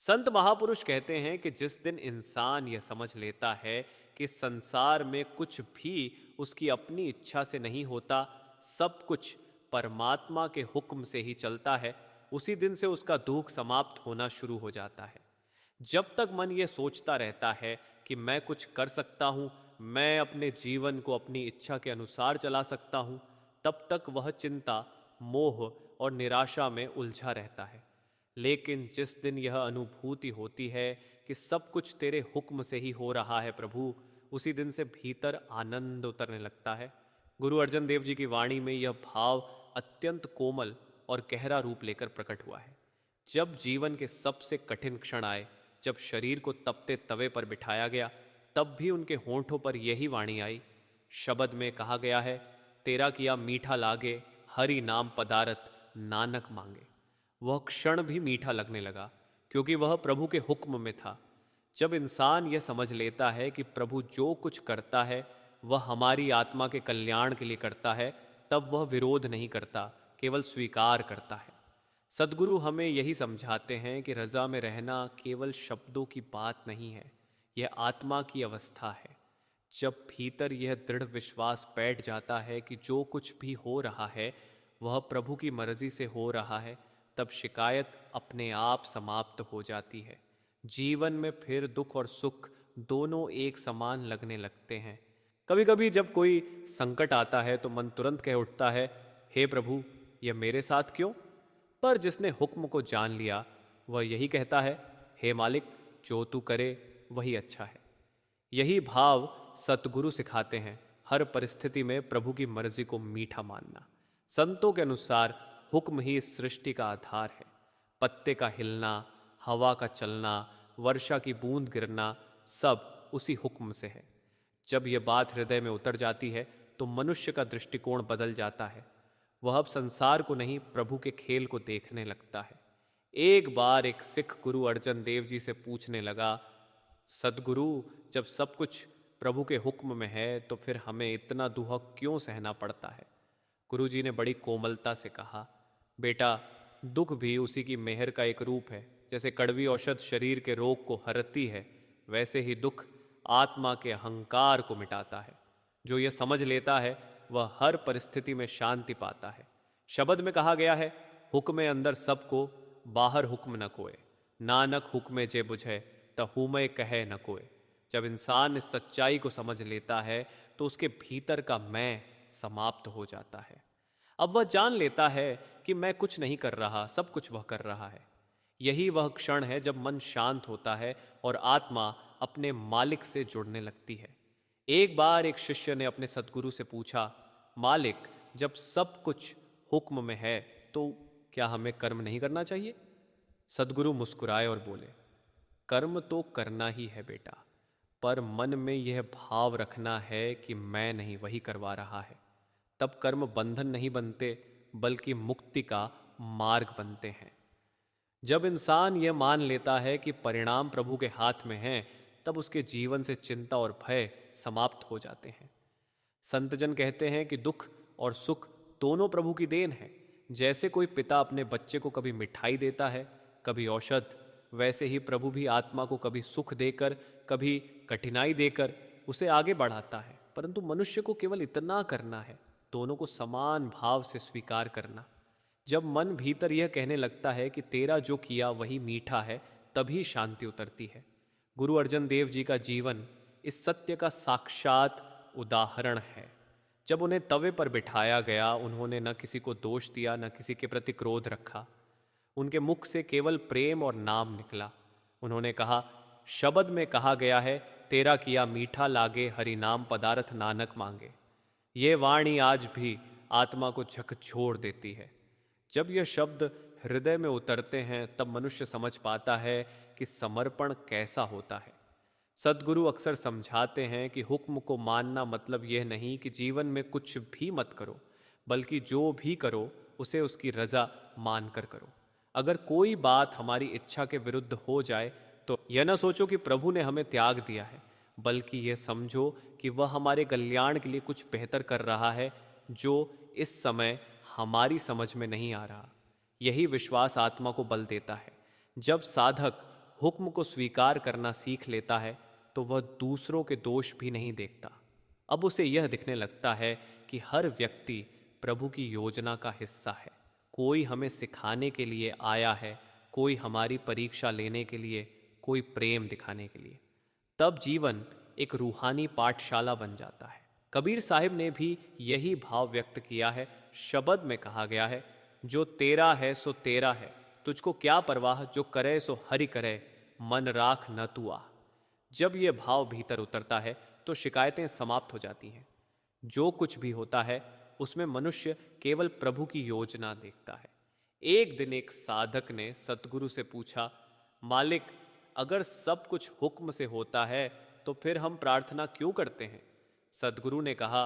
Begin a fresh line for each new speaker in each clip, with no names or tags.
संत महापुरुष कहते हैं कि जिस दिन इंसान यह समझ लेता है कि संसार में कुछ भी उसकी अपनी इच्छा से नहीं होता, सब कुछ परमात्मा के हुक्म से ही चलता है, उसी दिन से उसका दुख समाप्त होना शुरू हो जाता है। जब तक मन ये सोचता रहता है कि मैं कुछ कर सकता हूँ, मैं अपने जीवन को अपनी इच्छा के अनुसार चला सकता हूँ, तब तक वह चिंता, मोह और निराशा में उलझा रहता है। लेकिन जिस दिन यह अनुभूति होती है कि सब कुछ तेरे हुक्म से ही हो रहा है प्रभु, उसी दिन से भीतर आनंद उतरने लगता है। गुरु अर्जन देव जी की वाणी में यह भाव अत्यंत कोमल और गहरा रूप लेकर प्रकट हुआ है। जब जीवन के सबसे कठिन क्षण आए, जब शरीर को तपते तवे पर बिठाया गया, तब भी उनके होंठों पर यही वाणी आई। शब्द में कहा गया है, तेरा किया मीठा लागे, हरि नाम पदारथ नानक मांगे। वह क्षण भी मीठा लगने लगा, क्योंकि वह प्रभु के हुक्म में था। जब इंसान यह समझ लेता है कि प्रभु जो कुछ करता है वह हमारी आत्मा के कल्याण के लिए करता है, तब वह विरोध नहीं करता, केवल स्वीकार करता है। सद्गुरु हमें यही समझाते हैं कि रजा में रहना केवल शब्दों की बात नहीं है, यह आत्मा की अवस्था है। जब भीतर यह दृढ़ विश्वास बैठ जाता है कि जो कुछ भी हो रहा है वह प्रभु की मर्जी से हो रहा है, तब शिकायत अपने आप समाप्त हो जाती है। जीवन में फिर दुख और सुख दोनों एक समान लगने लगते हैं। कभी कभी जब कोई संकट आता है तो मन तुरंत कह उठता है, हे प्रभु, यह मेरे साथ क्यों? पर जिसने हुक्म को जान लिया वह यही कहता है, हे मालिक, जो तू करे वही अच्छा है। यही भाव सतगुरु सिखाते हैं, हर परिस्थिति में प्रभु की मर्जी को मीठा मानना। संतों के अनुसार हुक्म ही इस सृष्टि का आधार है। पत्ते का हिलना, हवा का चलना, वर्षा की बूंद गिरना, सब उसी हुक्म से है। जब यह बात हृदय में उतर जाती है तो मनुष्य का दृष्टिकोण बदल जाता है। वह अब संसार को नहीं, प्रभु के खेल को देखने लगता है। एक बार एक सिख गुरु अर्जन देव जी से पूछने लगा, सदगुरु, जब सब कुछ प्रभु के हुक्म में है तो फिर हमें इतना दुख क्यों सहना पड़ता है? गुरुजी ने बड़ी कोमलता से कहा, बेटा, दुख भी उसी की मेहर का एक रूप है। जैसे कड़वी औषध शरीर के रोग को हरती है, वैसे ही दुख आत्मा के अहंकार को मिटाता है। जो यह समझ लेता है वह हर परिस्थिति में शांति पाता है। शब्द में कहा गया है, हुक्मे अंदर सबको, बाहर हुक्म न कोय, नानक हुक्मे जे बुझे तहुमय कहे न कोय। जब इंसान इस सच्चाई को समझ लेता है तो उसके भीतर का मैं समाप्त हो जाता है। अब वह जान लेता है कि मैं कुछ नहीं कर रहा, सब कुछ वह कर रहा है। यही वह क्षण है जब मन शांत होता है और आत्मा अपने मालिक से जुड़ने लगती है। एक बार एक शिष्य ने अपने सद्गुरु से पूछा, मालिक, जब सब कुछ हुक्म में है तो क्या हमें कर्म नहीं करना चाहिए? सद्गुरु मुस्कुराए और बोले, कर्म तो करना ही है बेटा, पर मन में यह भाव रखना है कि मैं नहीं, वही करवा रहा है। तब कर्म बंधन नहीं बनते, बल्कि मुक्ति का मार्ग बनते हैं। जब इंसान यह मान लेता है कि परिणाम प्रभु के हाथ में है, तब उसके जीवन से चिंता और भय समाप्त हो जाते हैं। संतजन कहते हैं कि दुख और सुख दोनों प्रभु की देन है। जैसे कोई पिता अपने बच्चे को कभी मिठाई देता है, कभी औषध, वैसे ही प्रभु भी आत्मा को कभी सुख देकर, कभी कठिनाई देकर उसे आगे बढ़ाता है। परंतु मनुष्य को केवल इतना करना है, दोनों को समान भाव से स्वीकार करना। जब मन भीतर यह कहने लगता है कि तेरा जो किया वही मीठा है, तभी शांति उतरती है। गुरु अर्जन देव जी का जीवन इस सत्य का साक्षात उदाहरण है। जब उन्हें तवे पर बिठाया गया, उन्होंने न किसी को दोष दिया, न किसी के प्रति क्रोध रखा। उनके मुख से केवल प्रेम और नाम निकला। उन्होंने कहा, शब्द में कहा गया है, तेरा किया मीठा लागे, हरि नाम पदारथ नानक मांगे। ये वाणी आज भी आत्मा को झकझोर देती है। जब यह शब्द हृदय में उतरते हैं तब मनुष्य समझ पाता है कि समर्पण कैसा होता है। सद्गुरु अक्सर समझाते हैं कि हुक्म को मानना मतलब यह नहीं कि जीवन में कुछ भी मत करो, बल्कि जो भी करो उसे उसकी रजा मानकर करो। अगर कोई बात हमारी इच्छा के विरुद्ध हो जाए तो यह न सोचो कि प्रभु ने हमें त्याग दिया है, बल्कि यह समझो कि वह हमारे कल्याण के लिए कुछ बेहतर कर रहा है, जो इस समय हमारी समझ में नहीं आ रहा। यही विश्वास आत्मा को बल देता है। जब साधक हुक्म को स्वीकार करना सीख लेता है तो वह दूसरों के दोष भी नहीं देखता। अब उसे यह दिखने लगता है कि हर व्यक्ति प्रभु की योजना का हिस्सा है। कोई हमें सिखाने के लिए आया है, कोई हमारी परीक्षा लेने के लिए, कोई प्रेम दिखाने के लिए। तब जीवन एक रूहानी पाठशाला बन जाता है। कबीर साहिब ने भी यही भाव व्यक्त किया है। शब्द में कहा गया है, जो तेरा है सो तेरा है, तुझको क्या परवाह, जो करे सो हरि करे, मन राख न तू आ। जब यह भाव भीतर उतरता है तो शिकायतें समाप्त हो जाती हैं। जो कुछ भी होता है उसमें मनुष्य केवल प्रभु की योजना देखता है। एक दिन एक साधक ने सतगुरु से पूछा, मालिक, अगर सब कुछ हुक्म से होता है तो फिर हम प्रार्थना क्यों करते हैं? सतगुरु ने कहा,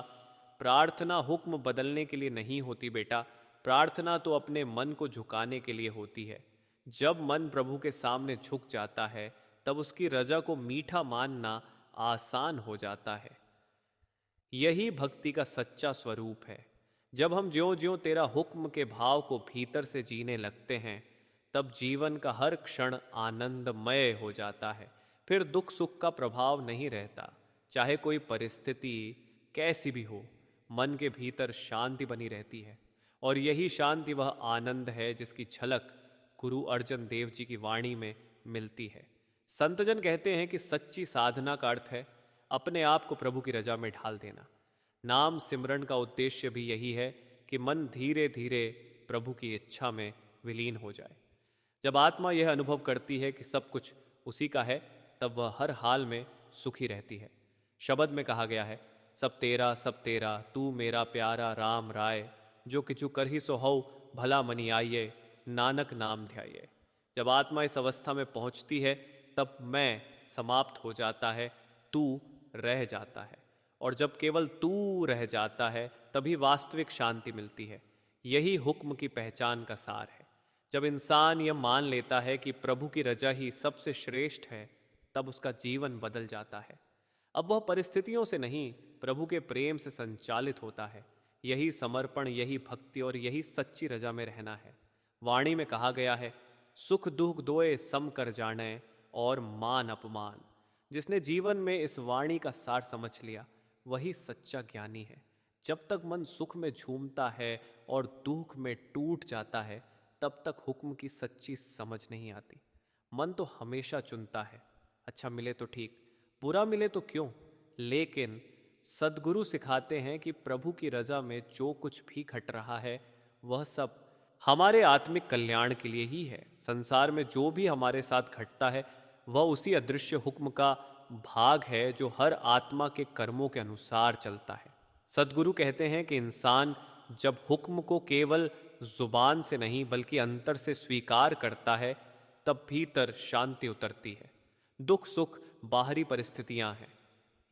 प्रार्थना हुक्म बदलने के लिए नहीं होती बेटा, प्रार्थना तो अपने मन को झुकाने के लिए होती है। जब मन प्रभु के सामने झुक जाता है तब उसकी रजा को मीठा मानना आसान हो जाता है। यही भक्ति का सच्चा स्वरूप है। जब हम ज्यों ज्यों तेरा हुक्म के भाव को भीतर से जीने लगते हैं तब जीवन का हर क्षण आनंदमय हो जाता है। फिर दुख सुख का प्रभाव नहीं रहता। चाहे कोई परिस्थिति कैसी भी हो, मन के भीतर शांति बनी रहती है। और यही शांति वह आनंद है जिसकी झलक गुरु अर्जन देव जी की वाणी में मिलती है। संतजन कहते हैं कि सच्ची साधना का अर्थ है अपने आप को प्रभु की रजा में ढाल देना। नाम सिमरन का उद्देश्य भी यही है कि मन धीरे धीरे प्रभु की इच्छा में विलीन हो जाए। जब आत्मा यह अनुभव करती है कि सब कुछ उसी का है, तब वह हर हाल में सुखी रहती है। शब्द में कहा गया है, सब तेरा, तू मेरा प्यारा राम राय, जो किछु कर ही सो हौ, भला मनी आइये, नानक नाम ध्याये। जब आत्मा इस अवस्था में पहुंचती है तब मैं समाप्त हो जाता है, तू रह जाता है। और जब केवल तू रह जाता है तभी वास्तविक शांति मिलती है। यही हुक्म की पहचान का सार है। जब इंसान यह मान लेता है कि प्रभु की रजा ही सबसे श्रेष्ठ है, तब उसका जीवन बदल जाता है। अब वह परिस्थितियों से नहीं, प्रभु के प्रेम से संचालित होता है। यही समर्पण, यही भक्ति और यही सच्ची रजा में रहना है। वाणी में कहा गया है, सुख दुख दोए सम कर जाने और मान अपमान। जिसने जीवन में इस वाणी का सार समझ लिया वही सच्चा ज्ञानी है। जब तक मन सुख में झूमता है और दुख में टूट जाता है तब तक हुक्म की सच्ची समझ नहीं आती। मन तो हमेशा चुनता है, अच्छा मिले तो ठीक, बुरा मिले तो क्यों। लेकिन सद्गुरु सिखाते हैं कि प्रभु की रजा में जो कुछ भी घट रहा है वह सब हमारे आत्मिक कल्याण के लिए ही है। संसार में जो भी हमारे साथ घटता है वह उसी अदृश्य हुक्म का भाग है जो हर आत्मा के कर्मों के अनुसार चलता है। सद्गुरु कहते हैं कि इंसान जब हुक्म को केवल जुबान से नहीं बल्कि अंतर से स्वीकार करता है तब भीतर शांति उतरती है। दुख सुख बाहरी परिस्थितियां हैं,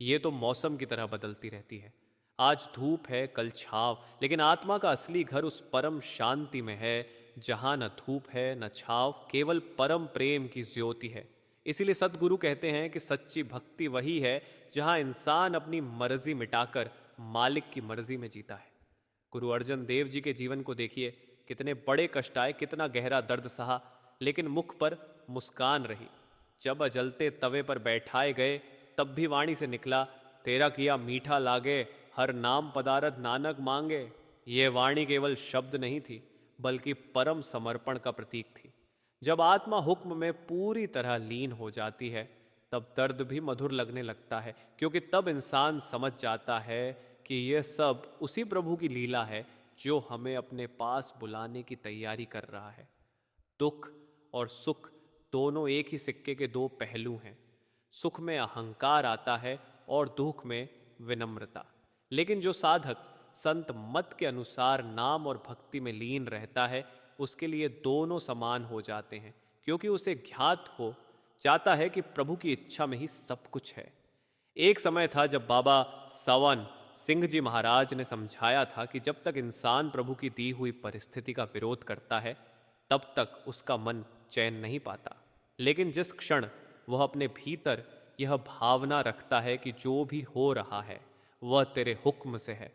ये तो मौसम की तरह बदलती रहती है। आज धूप है, कल छाव, लेकिन आत्मा का असली घर उस परम शांति में है जहां न धूप है न छाव, केवल परम प्रेम की ज्योति है। इसीलिए सद्गुरु कहते हैं कि सच्ची भक्ति वही है जहां इंसान अपनी मर्जी मिटाकर मालिक की मर्जी में जीता है। गुरु अर्जन देव जी के जीवन को देखिए, कितने बड़े कष्ट आए, कितना गहरा दर्द सहा, लेकिन मुख पर मुस्कान रही। जब अजलते तवे पर बैठाए गए तब भी वाणी से निकला, तेरा किया मीठा लागे, हर नाम पदारथ नानक मांगे। ये वाणी केवल शब्द नहीं थी बल्कि परम समर्पण का प्रतीक थी। जब आत्मा हुक्म में पूरी तरह लीन हो जाती है तब दर्द भी मधुर लगने लगता है, क्योंकि तब इंसान समझ जाता है कि यह सब उसी प्रभु की लीला है जो हमें अपने पास बुलाने की तैयारी कर रहा है। दुख और सुख दोनों एक ही सिक्के के दो पहलू हैं। सुख में अहंकार आता है और दुख में विनम्रता। लेकिन जो साधक संत मत के अनुसार नाम और भक्ति में लीन रहता है उसके लिए दोनों समान हो जाते हैं, क्योंकि उसे ज्ञात हो जाता है कि प्रभु की इच्छा में ही सब कुछ है। एक समय था जब बाबा सवन सिंह जी महाराज ने समझाया था कि जब तक इंसान प्रभु की दी हुई परिस्थिति का विरोध करता है तब तक उसका मन चैन नहीं पाता। लेकिन जिस क्षण वह अपने भीतर यह भावना रखता है कि जो भी हो रहा है वह तेरे हुक्म से है,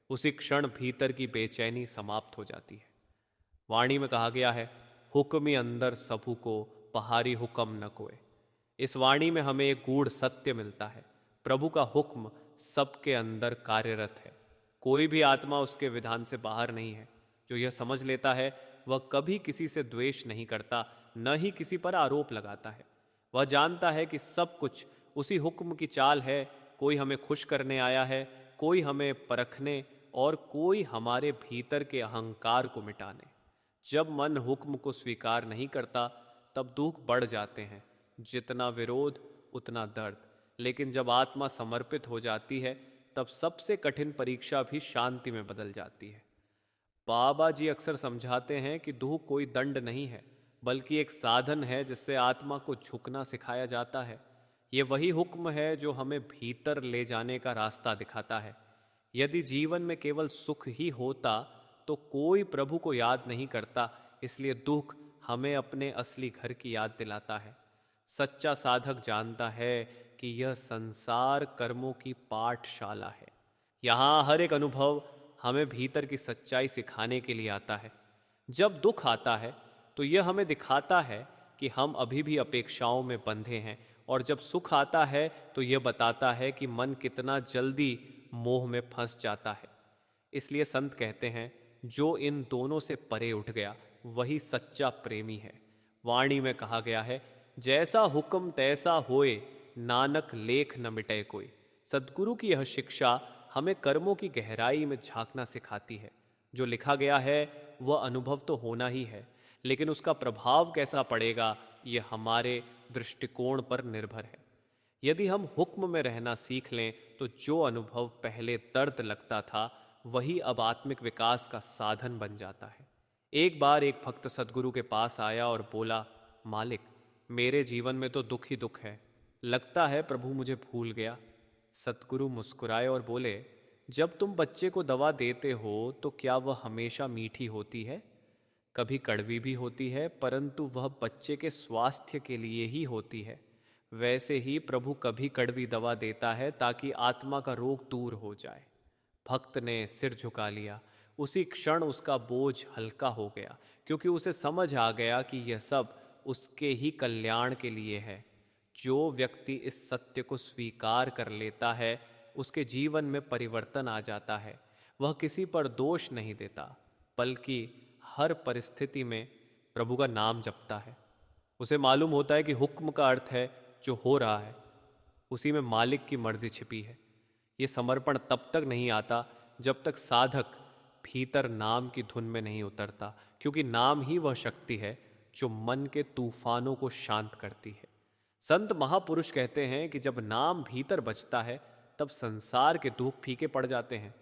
उसी क्षण भीतर की बेचैनी समाप्त हो जाती है। वाणी में कहा गया है, हुक्मी अंदर सबू को पहारी हुक्म न कोय। इस वाणी में हमें एक गूढ़ सत्य मिलता है। प्रभु का हुक्म सबके अंदर कार्यरत है, कोई भी आत्मा उसके विधान से बाहर नहीं है। जो यह समझ लेता है वह कभी किसी से द्वेष नहीं करता, न ही किसी पर आरोप लगाता है। वह जानता है कि सब कुछ उसी हुक्म की चाल है। कोई हमें खुश करने आया है, कोई हमें परखने, और कोई हमारे भीतर के अहंकार को मिटाने। जब मन हुक्म को स्वीकार नहीं करता तब दुख बढ़ जाते हैं, जितना विरोध उतना दर्द। लेकिन जब आत्मा समर्पित हो जाती है तब सबसे कठिन परीक्षा भी शांति में बदल जाती है। बाबा जी अक्सर समझाते हैं कि दुख कोई दंड नहीं है, बल्कि एक साधन है जिससे आत्मा को झुकना सिखाया जाता है। ये वही हुक्म है जो हमें भीतर ले जाने का रास्ता दिखाता है। यदि जीवन में केवल सुख ही होता तो कोई प्रभु को याद नहीं करता, इसलिए दुख हमें अपने असली घर की याद दिलाता है। सच्चा साधक जानता है कि यह संसार कर्मों की पाठशाला है। यहाँ हर एक अनुभव हमें भीतर की सच्चाई सिखाने के लिए आता है। जब दुख आता है तो यह हमें दिखाता है कि हम अभी भी अपेक्षाओं में बंधे हैं, और जब सुख आता है तो यह बताता है कि मन कितना जल्दी मोह में फंस जाता है। इसलिए संत कहते हैं, जो इन दोनों से परे उठ गया वही सच्चा प्रेमी है। वाणी में कहा गया है, जैसा हुक्म तैसा होए, नानक लेख न मिटे कोई। सद्गुरु की यह शिक्षा हमें कर्मों की गहराई में झांकना सिखाती है। जो लिखा गया है वह अनुभव तो होना ही है, लेकिन उसका प्रभाव कैसा पड़ेगा यह हमारे दृष्टिकोण पर निर्भर है। यदि हम हुक्म में रहना सीख लें तो जो अनुभव पहले दर्द लगता था वही अब आत्मिक विकास का साधन बन जाता है। एक बार एक भक्त सद्गुरु के पास आया और बोला, मालिक, मेरे जीवन में तो दुख ही दुख है, लगता है प्रभु मुझे भूल गया। सद्गुरु मुस्कुराए और बोले, जब तुम बच्चे को दवा देते हो तो क्या वह हमेशा मीठी होती है? कभी कड़वी भी होती है, परंतु वह बच्चे के स्वास्थ्य के लिए ही होती है। वैसे ही प्रभु कभी कड़वी दवा देता है ताकि आत्मा का रोग दूर हो जाए। भक्त ने सिर झुका लिया। उसी क्षण उसका बोझ हल्का हो गया, क्योंकि उसे समझ आ गया कि यह सब उसके ही कल्याण के लिए है। जो व्यक्ति इस सत्य को स्वीकार कर लेता है उसके जीवन में परिवर्तन आ जाता है। वह किसी पर दोष नहीं देता, बल्कि हर परिस्थिति में प्रभु का नाम जपता है। उसे मालूम होता है कि हुक्म का अर्थ है जो हो रहा है उसी में मालिक की मर्जी छिपी है। ये समर्पण तब तक नहीं आता जब तक साधक भीतर नाम की धुन में नहीं उतरता, क्योंकि नाम ही वह शक्ति है जो मन के तूफानों को शांत करती है। संत महापुरुष कहते हैं कि जब नाम भीतर बजता है तब संसार के दुख फीके पड़ जाते हैं।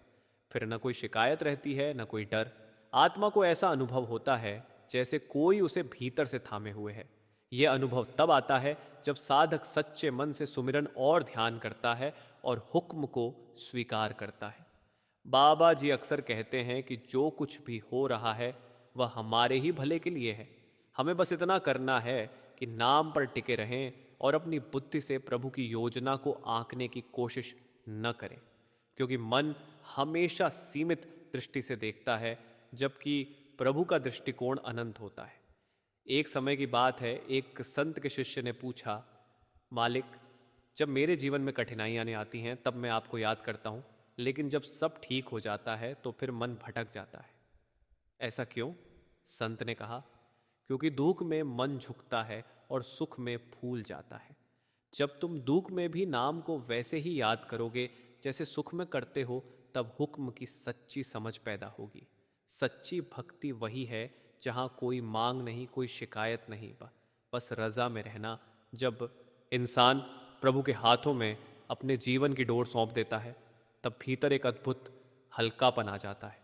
फिर न कोई शिकायत रहती है, न कोई डर। आत्मा को ऐसा अनुभव होता है जैसे कोई उसे भीतर से थामे हुए है। यह अनुभव तब आता है जब साधक सच्चे मन से सुमिरन और ध्यान करता है और हुक्म को स्वीकार करता है। बाबा जी अक्सर कहते हैं कि जो कुछ भी हो रहा है वह हमारे ही भले के लिए है। हमें बस इतना करना है कि नाम पर टिके रहें और अपनी बुद्धि से प्रभु की योजना को आंकने की कोशिश न करें, क्योंकि मन हमेशा सीमित दृष्टि से देखता है, जबकि प्रभु का दृष्टिकोण अनंत होता है। एक समय की बात है, एक संत के शिष्य ने पूछा, मालिक, जब मेरे जीवन में कठिनाइयाँ आती हैं तब मैं आपको याद करता हूँ, लेकिन जब सब ठीक हो जाता है तो फिर मन भटक जाता है। ऐसा क्यों? संत ने कहा, क्योंकि दुख में मन झुकता है और सुख में फूल जाता है। जब तुम दुख में भी नाम को वैसे ही याद करोगे जैसे सुख में करते हो, तब हुक्म की सच्ची समझ पैदा होगी। सच्ची भक्ति वही है जहाँ कोई मांग नहीं, कोई शिकायत नहीं, बस रजा में रहना। जब इंसान प्रभु के हाथों में अपने जीवन की डोर सौंप देता है तब भीतर एक अद्भुत हल्कापन आ जाता है।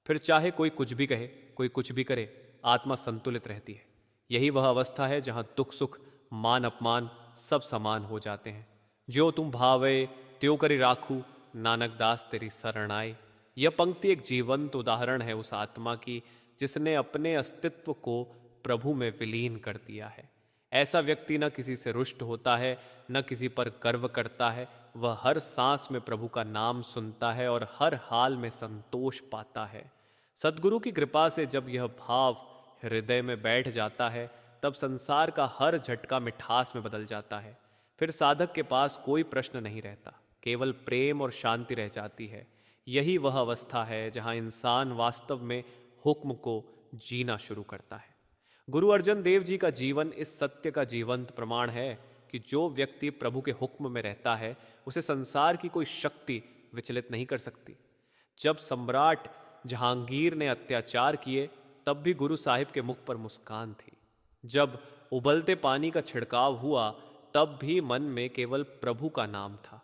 फिर चाहे कोई कुछ भी कहे, कोई कुछ भी करे, आत्मा संतुलित रहती है। यही वह अवस्था है जहाँ दुख सुख, मान अपमान सब समान हो जाते हैं। जो तुम भावे त्यों करी राखू, नानक दास तेरी शरण आए। यह पंक्ति एक जीवंत उदाहरण है उस आत्मा की जिसने अपने अस्तित्व को प्रभु में विलीन कर दिया है। ऐसा व्यक्ति न किसी से रुष्ट होता है, न किसी पर गर्व करता है। वह हर सांस में प्रभु का नाम सुनता है और हर हाल में संतोष पाता है। सद्गुरु की कृपा से जब यह भाव हृदय में बैठ जाता है तब संसार का हर झटका मिठास में बदल जाता है। फिर साधक के पास कोई प्रश्न नहीं रहता, केवल प्रेम और शांति रह जाती है। यही वह अवस्था है जहां इंसान वास्तव में हुक्म को जीना शुरू करता है। गुरु अर्जन देव जी का जीवन इस सत्य का जीवंत प्रमाण है कि जो व्यक्ति प्रभु के हुक्म में रहता है उसे संसार की कोई शक्ति विचलित नहीं कर सकती। जब सम्राट जहांगीर ने अत्याचार किए तब भी गुरु साहिब के मुख पर मुस्कान थी। जब उबलते पानी का छिड़काव हुआ तब भी मन में केवल प्रभु का नाम था।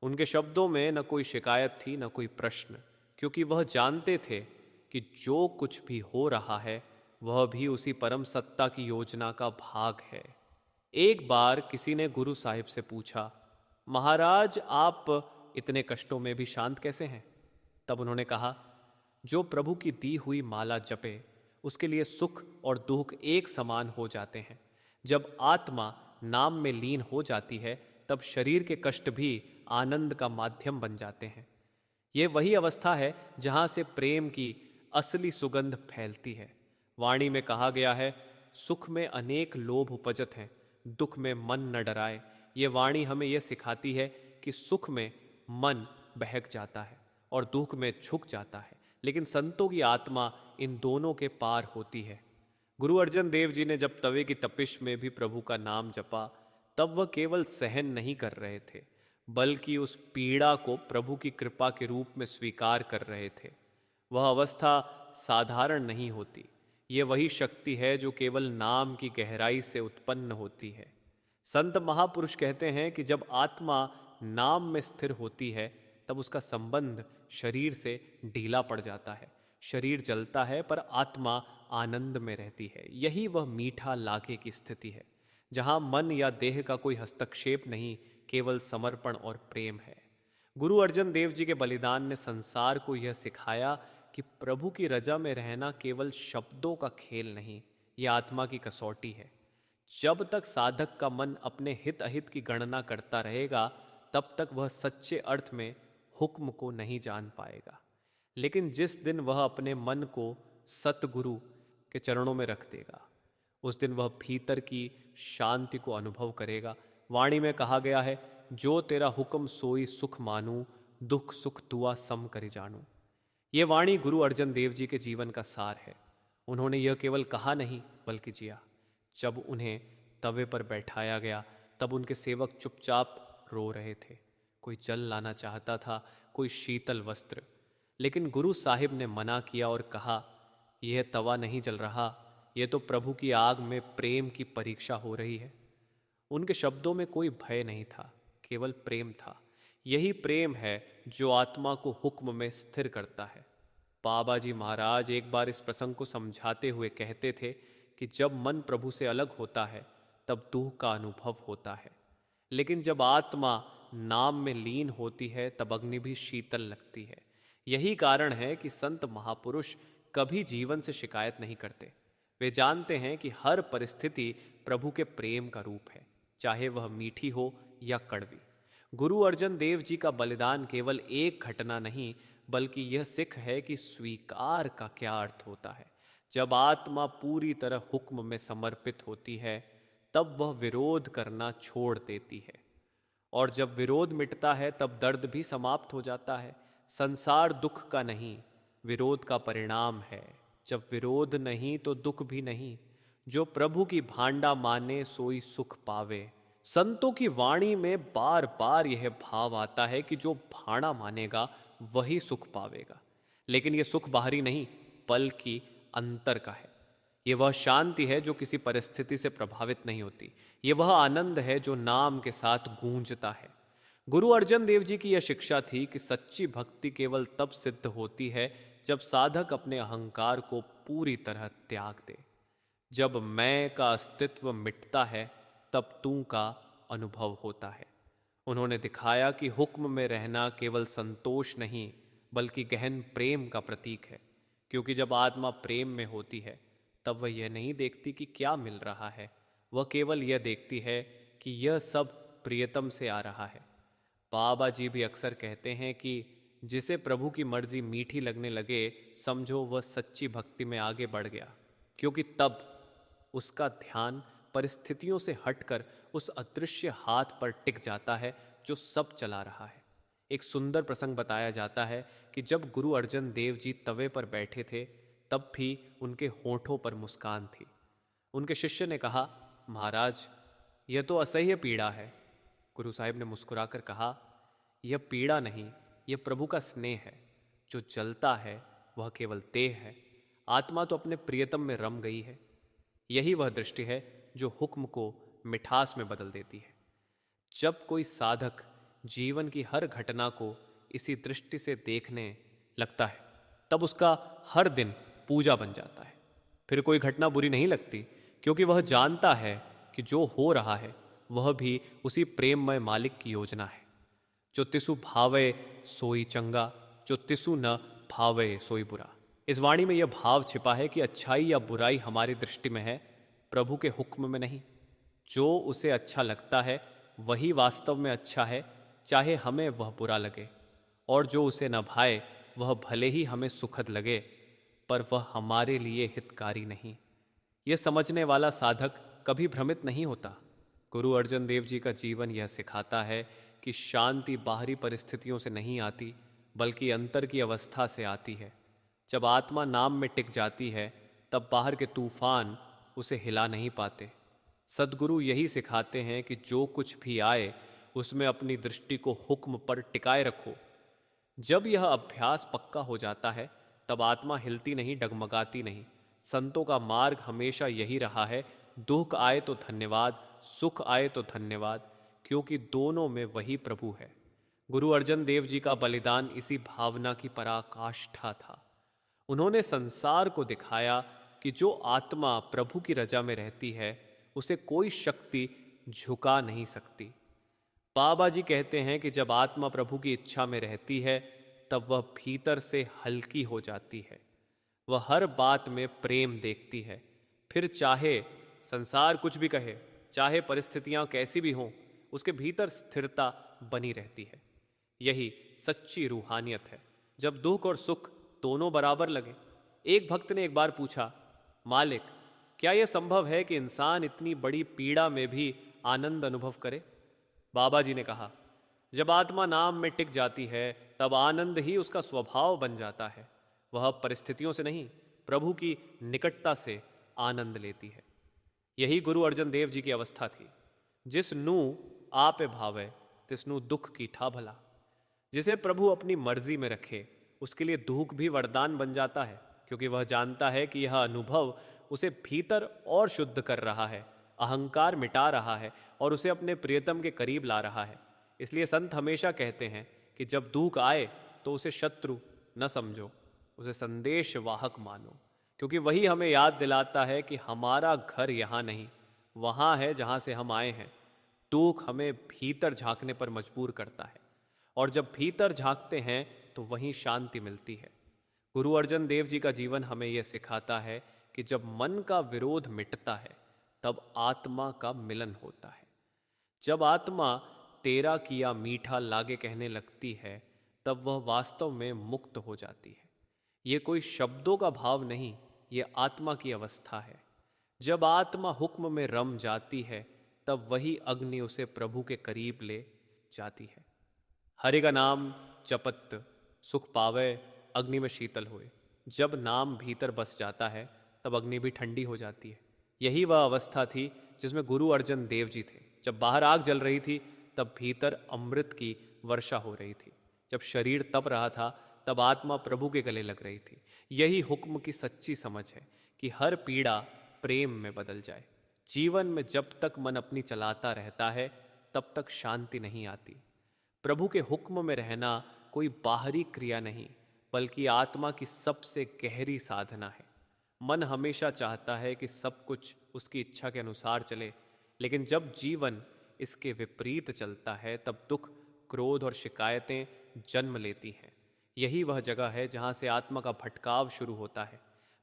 उनके शब्दों में न कोई शिकायत थी न कोई प्रश्न, क्योंकि वह जानते थे कि जो कुछ भी हो रहा है वह भी उसी परम सत्ता की योजना का भाग है। एक बार किसी ने गुरु साहिब से पूछा, महाराज आप इतने कष्टों में भी शांत कैसे हैं? तब उन्होंने कहा, जो प्रभु की दी हुई माला जपे उसके लिए सुख और दुख एक समान हो जाते हैं। जब आत्मा नाम में लीन हो जाती है तब शरीर के कष्ट भी आनंद का माध्यम बन जाते हैं। ये वही अवस्था है जहाँ से प्रेम की असली सुगंध फैलती है। वाणी में कहा गया है, सुख में अनेक लोभ उपजत हैं, दुख में मन न डराए। ये वाणी हमें यह सिखाती है कि सुख में मन बहक जाता है और दुख में झुक जाता है, लेकिन संतों की आत्मा इन दोनों के पार होती है। गुरु अर्जन देव जी ने जब तवे की तपिश में भी प्रभु का नाम जपा तब वह केवल सहन नहीं कर रहे थे, बल्कि उस पीड़ा को प्रभु की कृपा के रूप में स्वीकार कर रहे थे। वह अवस्था साधारण नहीं होती। ये वही शक्ति है जो केवल नाम की गहराई से उत्पन्न होती है। संत महापुरुष कहते हैं कि जब आत्मा नाम में स्थिर होती है तब उसका संबंध शरीर से ढीला पड़ जाता है। शरीर जलता है पर आत्मा आनंद में रहती है। यही वह मीठा लागे की स्थिति है जहाँ मन या देह का कोई हस्तक्षेप नहीं, केवल समर्पण और प्रेम है। गुरु अर्जन देव जी के बलिदान ने संसार को यह सिखाया कि प्रभु की रजा में रहना केवल शब्दों का खेल नहीं, यह आत्मा की कसौटी है। जब तक साधक का मन अपने हित अहित की गणना करता रहेगा तब तक वह सच्चे अर्थ में हुक्म को नहीं जान पाएगा। लेकिन जिस दिन वह अपने मन को सतगुरु के चरणों में रख देगा उस दिन वह भीतर की शांति को अनुभव करेगा। वाणी में कहा गया है, जो तेरा हुक्म सोई सुख मानूं, दुख सुख दुआ सम करि जानूं। ये वाणी गुरु अर्जन देव जी के जीवन का सार है। उन्होंने यह केवल कहा नहीं बल्कि जिया। जब उन्हें तवे पर बैठाया गया तब उनके सेवक चुपचाप रो रहे थे। कोई जल लाना चाहता था, कोई शीतल वस्त्र, लेकिन गुरु साहिब ने मना किया और कहा, यह तवा नहीं जल रहा, यह तो प्रभु की आग में प्रेम की परीक्षा हो रही है। उनके शब्दों में कोई भय नहीं था, केवल प्रेम था। यही प्रेम है जो आत्मा को हुक्म में स्थिर करता है। बाबा जी महाराज एक बार इस प्रसंग को समझाते हुए कहते थे कि जब मन प्रभु से अलग होता है तब दुख का अनुभव होता है, लेकिन जब आत्मा नाम में लीन होती है तब अग्नि भी शीतल लगती है। यही कारण है कि संत महापुरुष कभी जीवन से शिकायत नहीं करते। वे जानते हैं कि हर परिस्थिति प्रभु के प्रेम का रूप है, चाहे वह मीठी हो या कड़वी। गुरु अर्जन देव जी का बलिदान केवल एक घटना नहीं बल्कि यह सिख है कि स्वीकार का क्या अर्थ होता है। जब आत्मा पूरी तरह हुक्म में समर्पित होती है तब वह विरोध करना छोड़ देती है, और जब विरोध मिटता है तब दर्द भी समाप्त हो जाता है। संसार दुख का नहीं, विरोध का परिणाम है। जब विरोध नहीं तो दुख भी नहीं। जो प्रभु की भांडा माने सोई सुख पावे। संतों की वाणी में बार बार यह भाव आता है कि जो भाणा मानेगा वही सुख पावेगा। लेकिन यह सुख बाहरी नहीं बल्कि अंतर का है। यह वह शांति है जो किसी परिस्थिति से प्रभावित नहीं होती। यह वह आनंद है जो नाम के साथ गूंजता है। गुरु अर्जन देव जी की यह शिक्षा थी कि सच्ची भक्ति केवल तब सिद्ध होती है जब साधक अपने अहंकार को पूरी तरह त्याग दे। जब मैं का अस्तित्व मिटता है तब तू का अनुभव होता है। उन्होंने दिखाया कि हुक्म में रहना केवल संतोष नहीं बल्कि गहन प्रेम का प्रतीक है, क्योंकि जब आत्मा प्रेम में होती है तब वह यह नहीं देखती कि क्या मिल रहा है, वह केवल यह देखती है कि यह सब प्रियतम से आ रहा है। बाबा जी भी अक्सर कहते हैं कि जिसे प्रभु की मर्जी मीठी लगने लगे समझो वह सच्ची भक्ति में आगे बढ़ गया, क्योंकि तब उसका ध्यान परिस्थितियों से हटकर उस अदृश्य हाथ पर टिक जाता है जो सब चला रहा है। एक सुंदर प्रसंग बताया जाता है कि जब गुरु अर्जन देव जी तवे पर बैठे थे, तब भी उनके होठों पर मुस्कान थी। उनके शिष्य ने कहा, महाराज, यह तो असह्य पीड़ा है। गुरु साहिब ने मुस्कुराकर कहा, यह पीड़ा नहीं, यह प्रभु का स्नेह है। जो जलता है वह केवल देह है, आत्मा तो अपने प्रियतम में रम गई है। यही वह दृष्टि है जो हुक्म को मिठास में बदल देती है। जब कोई साधक जीवन की हर घटना को इसी दृष्टि से देखने लगता है, तब उसका हर दिन पूजा बन जाता है। फिर कोई घटना बुरी नहीं लगती, क्योंकि वह जानता है कि जो हो रहा है वह भी उसी प्रेममय मालिक की योजना है। जो तिसु भावे सोई चंगा, जो तिसु न भावे सोई बुरा। इस वाणी में यह भाव छिपा है कि अच्छाई या बुराई हमारी दृष्टि में है, प्रभु के हुक्म में नहीं। जो उसे अच्छा लगता है वही वास्तव में अच्छा है, चाहे हमें वह बुरा लगे। और जो उसे न भाए वह भले ही हमें सुखद लगे, पर वह हमारे लिए हितकारी नहीं। यह समझने वाला साधक कभी भ्रमित नहीं होता। गुरु अर्जन देव जी का जीवन यह सिखाता है कि शांति बाहरी परिस्थितियों से नहीं आती, बल्कि अंतर की अवस्था से आती है। जब आत्मा नाम में टिक जाती है, तब बाहर के तूफान उसे हिला नहीं पाते। सद्गुरु यही सिखाते हैं कि जो कुछ भी आए उसमें अपनी दृष्टि को हुक्म पर टिकाए रखो। जब यह अभ्यास पक्का हो जाता है, तब आत्मा हिलती नहीं, डगमगाती नहीं। संतों का मार्ग हमेशा यही रहा है, दुख आए तो धन्यवाद, सुख आए तो धन्यवाद, क्योंकि दोनों में वही प्रभु है। गुरु अर्जन देव जी का बलिदान इसी भावना की पराकाष्ठा था। उन्होंने संसार को दिखाया कि जो आत्मा प्रभु की रजा में रहती है, उसे कोई शक्ति झुका नहीं सकती। बाबा जी कहते हैं कि जब आत्मा प्रभु की इच्छा में रहती है, तब वह भीतर से हल्की हो जाती है। वह हर बात में प्रेम देखती है। फिर चाहे संसार कुछ भी कहे, चाहे परिस्थितियां कैसी भी हों, उसके भीतर स्थिरता बनी रहती है। यही सच्ची रूहानियत है, जब दुख और सुख दोनों बराबर लगे। एक भक्त ने एक बार पूछा, मालिक, क्या यह संभव है कि इंसान इतनी बड़ी पीड़ा में भी आनंद अनुभव करे? बाबा जी ने कहा, जब आत्मा नाम में टिक जाती है, तब आनंद ही उसका स्वभाव बन जाता है। वह परिस्थितियों से नहीं, प्रभु की निकटता से आनंद लेती है। यही गुरु अर्जन देव जी की अवस्था थी। जिस नू आपे भावे, तिसनु दुख कीठा भला। जिसे प्रभु अपनी मर्जी में रखे, उसके लिए दुख भी वरदान बन जाता है, क्योंकि वह जानता है कि यह अनुभव उसे भीतर और शुद्ध कर रहा है, अहंकार मिटा रहा है और उसे अपने प्रियतम के करीब ला रहा है। इसलिए संत हमेशा कहते हैं कि जब दुख आए तो उसे शत्रु न समझो, उसे संदेश वाहक मानो, क्योंकि वही हमें याद दिलाता है कि हमारा घर यहाँ नहीं, वहाँ है जहाँ से हम आए हैं। दुख हमें भीतर झांकने पर मजबूर करता है, और जब भीतर झांकते हैं तो वहीं शांति मिलती है। गुरु अर्जन देव जी का जीवन हमें यह सिखाता है कि जब मन का विरोध मिटता है, तब आत्मा का मिलन होता है। जब आत्मा तेरा किया मीठा लागे कहने लगती है, तब वह वास्तव में मुक्त हो जाती है। ये कोई शब्दों का भाव नहीं, ये आत्मा की अवस्था है। जब आत्मा हुक्म में रम जाती है, तब वही अग्नि उसे प्रभु के करीब ले जाती है। हरि का नाम जपत सुख पावे, अग्नि में शीतल होए। जब नाम भीतर बस जाता है, तब अग्नि भी ठंडी हो जाती है। यही वह अवस्था थी जिसमें गुरु अर्जन देव जी थे। जब बाहर आग जल रही थी, तब भीतर अमृत की वर्षा हो रही थी। जब शरीर तप रहा था, तब आत्मा प्रभु के गले लग रही थी। यही हुक्म की सच्ची समझ है कि हर पीड़ा प्रेम में बदल जाए। जीवन में जब तक मन अपनी चलाता रहता है, तब तक शांति नहीं आती। प्रभु के हुक्म में रहना कोई बाहरी क्रिया नहीं, बल्कि आत्मा की सबसे गहरी साधना है। मन हमेशा चाहता है कि सब कुछ उसकी इच्छा के अनुसार चले, लेकिन जब जीवन इसके विपरीत चलता है, तब दुख, क्रोध और शिकायतें जन्म लेती हैं। यही वह जगह है जहाँ से आत्मा का भटकाव शुरू होता है।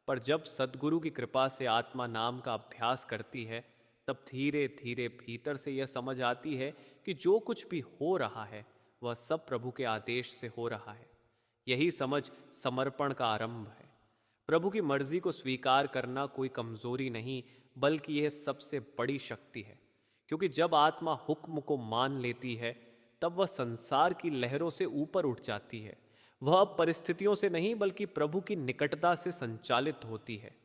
पर जब सद्गुरु की कृपा से आत्मा नाम का अभ्यास करती है, तब धीरे धीरे भीतर से यह समझ आती है कि जो कुछ भी हो रहा है, वह सब प्रभु के आदेश से हो रहा है। यही समझ समर्पण का आरंभ है। प्रभु की मर्जी को स्वीकार करना कोई कमजोरी नहीं, बल्कि यह सबसे बड़ी शक्ति है, क्योंकि जब आत्मा हुक्म को मान लेती है तब वह संसार की लहरों से ऊपर उठ जाती है। वह अब परिस्थितियों से नहीं बल्कि प्रभु की निकटता से संचालित होती है।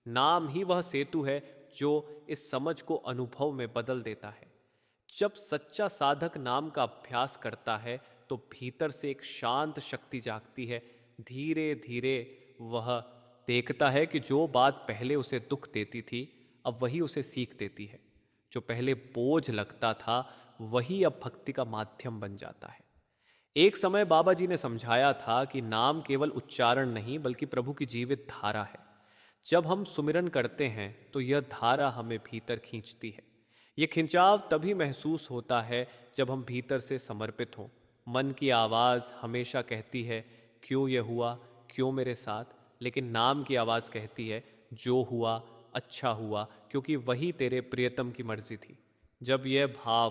नाम ही वह सेतु है जो इस समझ को अनुभव में बदल देता है। जब सच्चा साधक नाम का अभ्यास करता है तो भीतर से एक शांत शक्ति जागती है। धीरे धीरे वह देखता है कि जो बात पहले उसे दुख देती थी अब वही उसे सीख देती है। जो पहले बोझ लगता था वही अब भक्ति का माध्यम बन जाता है। एक समय बाबा जी ने समझाया था कि नाम केवल उच्चारण नहीं बल्कि प्रभु की जीवित धारा है। जब हम सुमिरन करते हैं तो यह धारा हमें भीतर खींचती है। यह खिंचाव तभी महसूस होता है जब हम भीतर से समर्पित हों। मन की आवाज़ हमेशा कहती है क्यों यह हुआ, क्यों मेरे साथ, लेकिन नाम की आवाज़ कहती है जो हुआ अच्छा हुआ, क्योंकि वही तेरे प्रियतम की मर्जी थी। जब यह भाव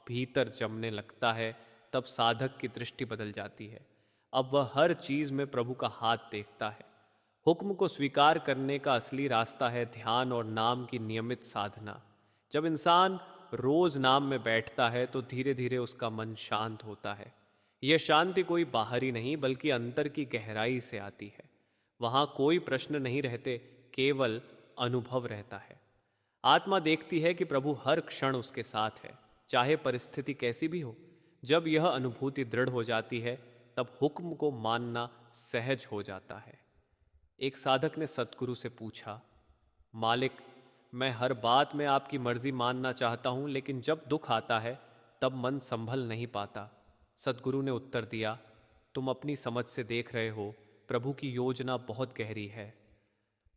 भीतर जमने लगता है तब साधक की दृष्टि बदल जाती है। अब वह हर चीज़ में प्रभु का हाथ देखता है। हुक्म को स्वीकार करने का असली रास्ता है ध्यान और नाम की नियमित साधना। जब इंसान रोज नाम में बैठता है तो धीरे धीरे उसका मन शांत होता है। यह शांति कोई बाहरी नहीं बल्कि अंतर की गहराई से आती है। वहाँ कोई प्रश्न नहीं रहते, केवल अनुभव रहता है। आत्मा देखती है कि प्रभु हर क्षण उसके साथ है, चाहे परिस्थिति कैसी भी हो। जब यह अनुभूति दृढ़ हो जाती है तब हुक्म को मानना सहज हो जाता है। एक साधक ने सतगुरु से पूछा, मालिक, मैं हर बात में आपकी मर्जी मानना चाहता हूँ, लेकिन जब दुख आता है तब मन संभल नहीं पाता। सतगुरु ने उत्तर दिया, तुम अपनी समझ से देख रहे हो, प्रभु की योजना बहुत गहरी है।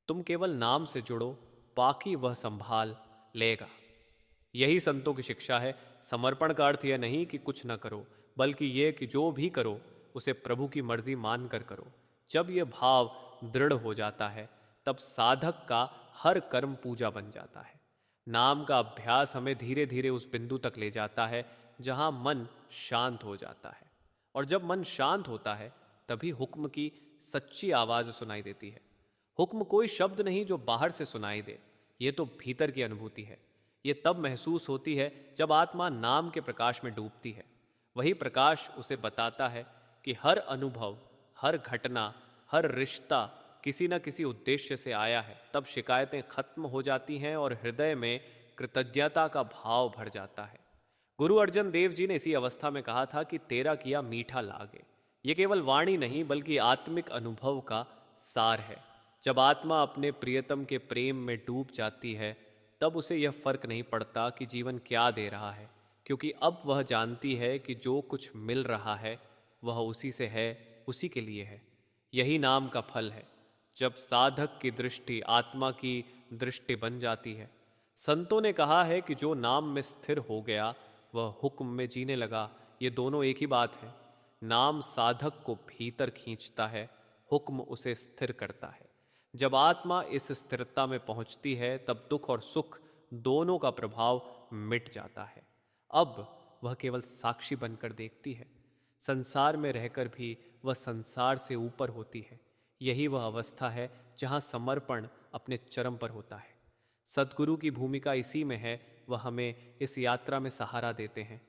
तुम केवल नाम से जुड़ो, बाकी वह संभाल लेगा। यही संतों की शिक्षा है। समर्पण का अर्थ यह नहीं कि कुछ न करो, बल्कि यह कि जो भी करो उसे प्रभु की मर्जी मानकर करो। जब यह भाव दृढ़ हो जाता है तब साधक का हर कर्म पूजा बन जाता है। नाम का अभ्यास हमें धीरे धीरे उस बिंदु तक ले जाता है जहां मन शांत हो जाता है। और जब मन शांत होता है तभी हुक्म की सच्ची आवाज सुनाई देती है। हुक्म कोई शब्द नहीं जो बाहर से सुनाई दे, ये तो भीतर की अनुभूति है। ये तब महसूस होती है जब आत्मा नाम के प्रकाश में डूबती है। वही प्रकाश उसे बताता है कि हर अनुभव, हर घटना, हर रिश्ता किसी न किसी उद्देश्य से आया है। तब शिकायतें खत्म हो जाती हैं और हृदय में कृतज्ञता का भाव भर जाता है। गुरु अर्जन देव जी ने इसी अवस्था में कहा था कि तेरा किया मीठा लागे। ये केवल वाणी नहीं बल्कि आत्मिक अनुभव का सार है। जब आत्मा अपने प्रियतम के प्रेम में डूब जाती है तब उसे यह फर्क नहीं पड़ता कि जीवन क्या दे रहा है, क्योंकि अब वह जानती है कि जो कुछ मिल रहा है वह उसी से है, उसी के लिए है। यही नाम का फल है। जब साधक की दृष्टि आत्मा की दृष्टि बन जाती है। संतों ने कहा है कि जो नाम में स्थिर हो गया वह हुक्म में जीने लगा। ये दोनों एक ही बात है। नाम साधक को भीतर खींचता है, हुक्म उसे स्थिर करता है। जब आत्मा इस स्थिरता में पहुंचती है तब दुख और सुख दोनों का प्रभाव मिट जाता है। अब वह केवल साक्षी बनकर देखती है। संसार में रहकर भी वह संसार से ऊपर होती है। यही वह अवस्था है जहाँ समर्पण अपने चरम पर होता है। सद्गुरु की भूमिका इसी में है। वह हमें इस यात्रा में सहारा देते हैं।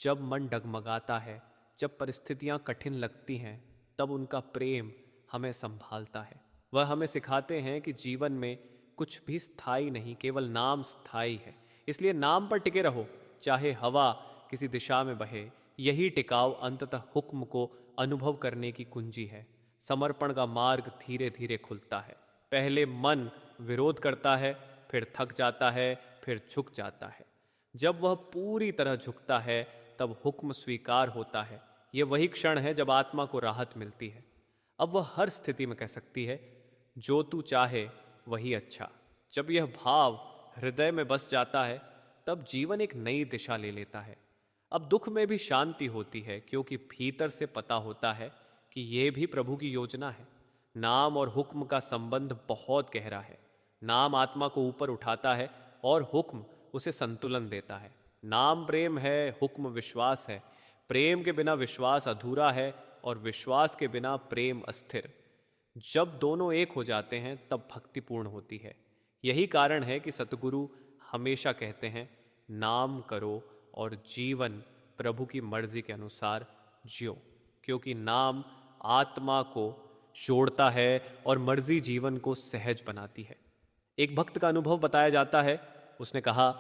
जब मन डगमगाता है, जब परिस्थितियाँ कठिन लगती हैं, तब उनका प्रेम हमें संभालता है। वह हमें सिखाते हैं कि जीवन में कुछ भी स्थायी नहीं, केवल नाम स्थायी है। इसलिए नाम पर टिके रहो, चाहे हवा किसी दिशा में बहे। यही टिकाव अंततः हुक्म को अनुभव करने की कुंजी है। समर्पण का मार्ग धीरे धीरे खुलता है। पहले मन विरोध करता है, फिर थक जाता है, फिर झुक जाता है। जब वह पूरी तरह झुकता है तब हुक्म स्वीकार होता है। यह वही क्षण है जब आत्मा को राहत मिलती है। अब वह हर स्थिति में कह सकती है, जो तू चाहे वही अच्छा। जब यह भाव हृदय में बस जाता है तब जीवन एक नई दिशा ले लेता है। अब दुख में भी शांति होती है, क्योंकि भीतर से पता होता है कि यह भी प्रभु की योजना है। नाम और हुक्म का संबंध बहुत गहरा है। नाम आत्मा को ऊपर उठाता है और हुक्म उसे संतुलन देता है। नाम प्रेम है, हुक्म विश्वास है। प्रेम के बिना विश्वास अधूरा है और विश्वास के बिना प्रेम अस्थिर। जब दोनों एक हो जाते हैं तब भक्ति पूर्ण होती है। यही कारण है कि सतगुरु हमेशा कहते हैं, नाम करो और जीवन प्रभु की मर्जी के अनुसार जियो, क्योंकि नाम आत्मा को जोड़ता है और मर्जी जीवन को सहज बनाती है। एक भक्त का अनुभव बताया जाता है। उसने कहा,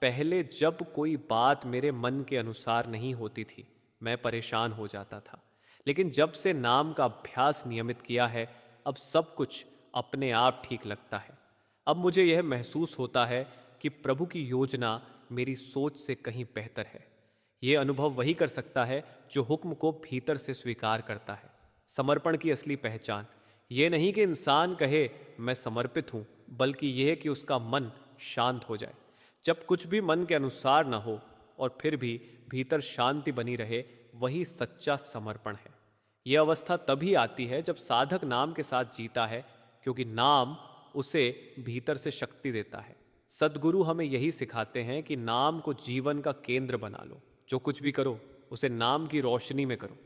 पहले जब कोई बात मेरे मन के अनुसार नहीं होती थी, मैं परेशान हो जाता था, लेकिन जब से नाम का अभ्यास नियमित किया है, अब सब कुछ अपने आप ठीक लगता है। अब मुझे यह महसूस होता है कि प्रभु की योजना मेरी सोच से कहीं बेहतर है। यह अनुभव वही कर सकता है जो हुक्म को भीतर से स्वीकार करता है। समर्पण की असली पहचान ये नहीं कि इंसान कहे मैं समर्पित हूं, बल्कि यह कि उसका मन शांत हो जाए। जब कुछ भी मन के अनुसार ना हो और फिर भी भीतर शांति बनी रहे, वही सच्चा समर्पण है। यह अवस्था तभी आती है जब साधक नाम के साथ जीता है, क्योंकि नाम उसे भीतर से शक्ति देता है। सद्गुरु हमें यही सिखाते हैं कि नाम को जीवन का केंद्र बना लो। जो कुछ भी करो उसे नाम की रोशनी में करो।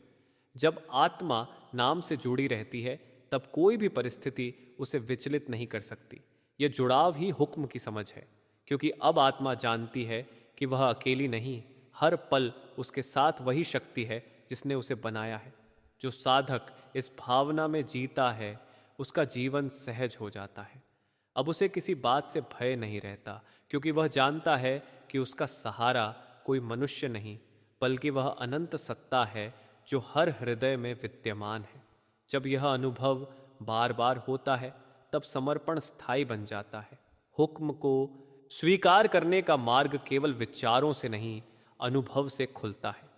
जब आत्मा नाम से जुड़ी रहती है, तब कोई भी परिस्थिति उसे विचलित नहीं कर सकती। यह जुड़ाव ही हुक्म की समझ है, क्योंकि अब आत्मा जानती है कि वह अकेली नहीं, हर पल उसके साथ वही शक्ति है जिसने उसे बनाया है। जो साधक इस भावना में जीता है, उसका जीवन सहज हो जाता है। अब उसे किसी बात से भय नहीं रहता, क्योंकि वह जानता है कि उसका सहारा कोई मनुष्य नहीं, बल्कि वह अनंत सत्ता है जो हर हृदय में विद्यमान है। जब यह अनुभव बार बार होता है, तब समर्पण स्थायी बन जाता है। हुक्म को स्वीकार करने का मार्ग केवल विचारों से नहीं, अनुभव से खुलता है।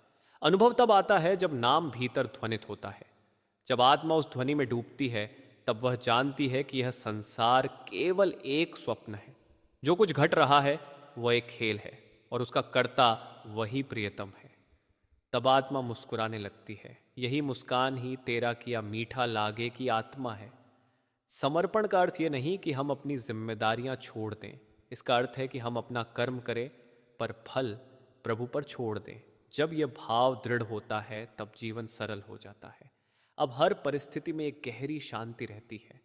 अनुभव तब आता है जब नाम भीतर ध्वनित होता है। जब आत्मा उस ध्वनि में डूबती है, तब वह जानती है कि यह संसार केवल एक स्वप्न है। जो कुछ घट रहा है वह एक खेल है और उसका कर्ता वही प्रियतम है। तब आत्मा मुस्कुराने लगती है। यही मुस्कान ही तेरा किया मीठा लागे की आत्मा है। समर्पण का अर्थ यह नहीं कि हम अपनी जिम्मेदारियां छोड़ दें। इसका अर्थ है कि हम अपना कर्म करें, पर फल प्रभु पर छोड़ दें। जब यह भाव दृढ़ होता है, तब जीवन सरल हो जाता है। अब हर परिस्थिति में एक गहरी शांति रहती है।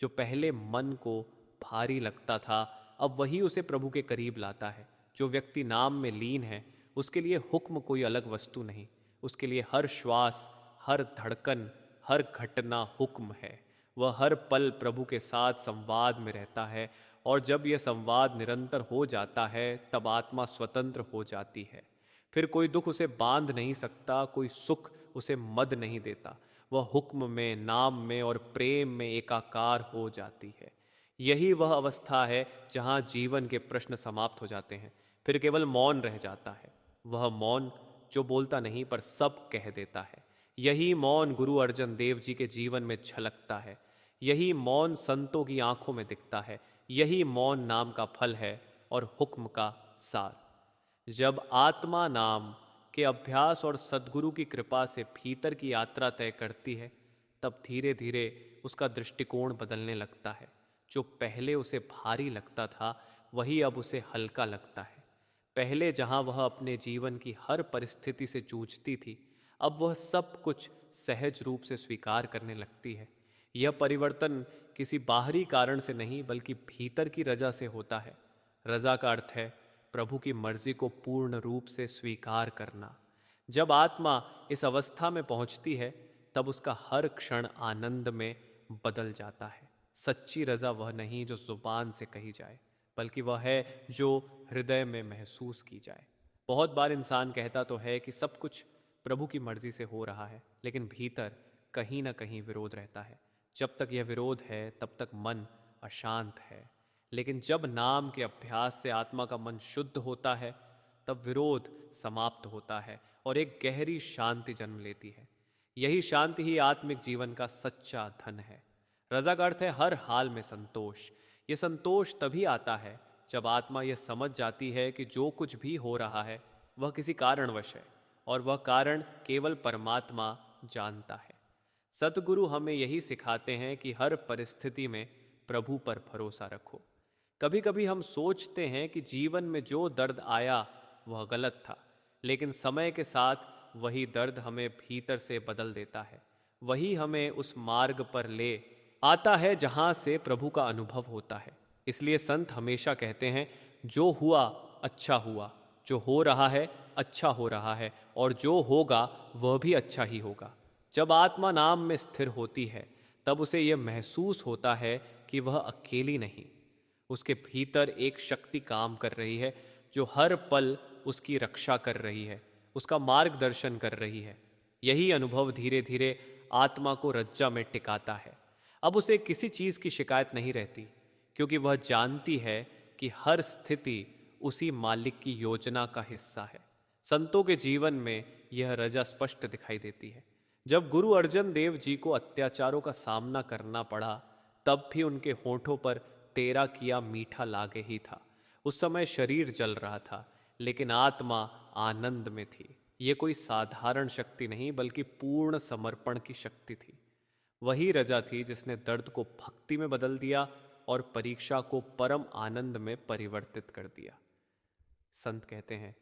जो पहले मन को भारी लगता था, अब वही उसे प्रभु के करीब लाता है। जो व्यक्ति नाम में लीन है, उसके लिए हुक्म कोई अलग वस्तु नहीं। उसके लिए हर श्वास, हर धड़कन, हर घटना हुक्म है। वह हर पल प्रभु के साथ संवाद में रहता है, और जब यह संवाद निरंतर हो जाता है, तब आत्मा स्वतंत्र हो जाती है। फिर कोई दुख उसे बांध नहीं सकता, कोई सुख उसे मद नहीं देता। वह हुक्म में, नाम में और प्रेम में एकाकार हो जाती है। यही वह अवस्था है जहाँ जीवन के प्रश्न समाप्त हो जाते हैं। फिर केवल मौन रह जाता है। वह मौन जो बोलता नहीं पर सब कह देता है। यही मौन गुरु अर्जन देव जी के जीवन में झलकता है। यही मौन संतों की आंखों में दिखता है। यही मौन नाम का फल है और हुक्म का सार। जब आत्मा नाम के अभ्यास और सद्गुरु की कृपा से भीतर की यात्रा तय करती है, तब धीरे धीरे उसका दृष्टिकोण बदलने लगता है। जो पहले उसे भारी लगता था, वही अब उसे हल्का लगता है। पहले जहां वह अपने जीवन की हर परिस्थिति से जूझती थी, अब वह सब कुछ सहज रूप से स्वीकार करने लगती है। यह परिवर्तन किसी बाहरी कारण से नहीं, बल्कि भीतर की रजा से होता है। रजा का अर्थ है प्रभु की मर्जी को पूर्ण रूप से स्वीकार करना। जब आत्मा इस अवस्था में पहुंचती है, तब उसका हर क्षण आनंद में बदल जाता है। सच्ची रजा वह नहीं जो जुबान से कही जाए, बल्कि वह है जो हृदय में महसूस की जाए। बहुत बार इंसान कहता तो है कि सब कुछ प्रभु की मर्जी से हो रहा है, लेकिन भीतर कहीं ना कहीं विरोध रहता है। जब तक यह विरोध है, तब तक मन अशांत है। लेकिन जब नाम के अभ्यास से आत्मा का मन शुद्ध होता है, तब विरोध समाप्त होता है और एक गहरी शांति जन्म लेती है। यही शांति ही आत्मिक जीवन का सच्चा धन है। रजा का अर्थ है हर हाल में संतोष। ये संतोष तभी आता है जब आत्मा यह समझ जाती है कि जो कुछ भी हो रहा है वह किसी कारणवश है, और वह कारण केवल परमात्मा जानता है। सतगुरु हमें यही सिखाते हैं कि हर परिस्थिति में प्रभु पर भरोसा रखो। कभी कभी हम सोचते हैं कि जीवन में जो दर्द आया वह गलत था, लेकिन समय के साथ वही दर्द हमें भीतर से बदल देता है। वही हमें उस मार्ग पर ले आता है जहां से प्रभु का अनुभव होता है। इसलिए संत हमेशा कहते हैं, जो हुआ अच्छा हुआ, जो हो रहा है अच्छा हो रहा है, और जो होगा वह भी अच्छा ही होगा। जब आत्मा नाम में स्थिर होती है तब उसे यह महसूस होता है कि वह अकेली नहीं, उसके भीतर एक शक्ति काम कर रही है जो हर पल उसकी रक्षा कर रही है, उसका मार्गदर्शन कर रही है। यही अनुभव धीरे धीरे आत्मा को रज्जा में टिकाता है। अब उसे किसी चीज़ की शिकायत नहीं रहती, क्योंकि वह जानती है कि हर स्थिति उसी मालिक की योजना का हिस्सा है। संतों के जीवन में यह रजा स्पष्ट दिखाई देती है। जब गुरु अर्जन देव जी को अत्याचारों का सामना करना पड़ा, तब भी उनके होठों पर तेरा किया मीठा लागे ही था। उस समय शरीर जल रहा था, लेकिन आत्मा आनंद में थी। ये कोई साधारण शक्ति नहीं, बल्कि पूर्ण समर्पण की शक्ति थी। वही रजा थी जिसने दर्द को भक्ति में बदल दिया और परीक्षा को परम आनंद में परिवर्तित कर दिया। संत कहते हैं,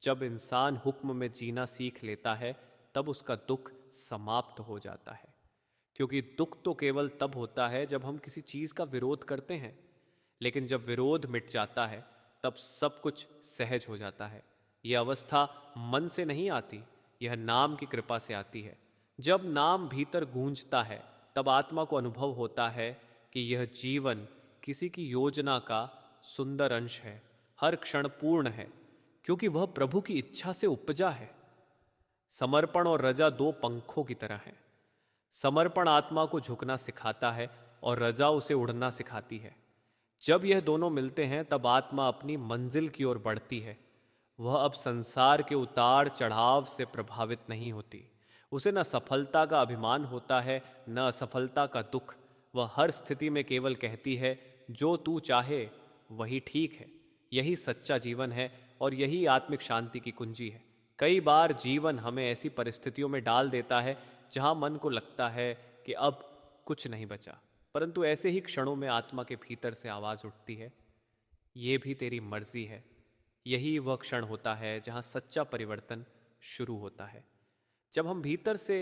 जब इंसान हुक्म में जीना सीख लेता है तब उसका दुख समाप्त हो जाता है। क्योंकि दुख तो केवल तब होता है जब हम किसी चीज़ का विरोध करते हैं, लेकिन जब विरोध मिट जाता है तब सब कुछ सहज हो जाता है। यह अवस्था मन से नहीं आती, यह नाम की कृपा से आती है। जब नाम भीतर गूंजता है तब आत्मा को अनुभव होता है कि यह जीवन किसी की योजना का सुंदर अंश है, हर क्षण पूर्ण है, क्योंकि वह प्रभु की इच्छा से उपजा है। समर्पण और रजा दो पंखों की तरह हैं। समर्पण आत्मा को झुकना सिखाता है और रजा उसे उड़ना सिखाती है। जब यह दोनों मिलते हैं तब आत्मा अपनी मंजिल की ओर बढ़ती है। वह अब संसार के उतार चढ़ाव से प्रभावित नहीं होती। उसे न सफलता का अभिमान होता है, न असफलता का दुख। वह हर स्थिति में केवल कहती है, जो तू चाहे वही ठीक है। यही सच्चा जीवन है और यही आत्मिक शांति की कुंजी है। कई बार जीवन हमें ऐसी परिस्थितियों में डाल देता है जहां मन को लगता है कि अब कुछ नहीं बचा, परंतु ऐसे ही क्षणों में आत्मा के भीतर से आवाज उठती है, ये भी तेरी मर्जी है। यही वह क्षण होता है जहां सच्चा परिवर्तन शुरू होता है। जब हम भीतर से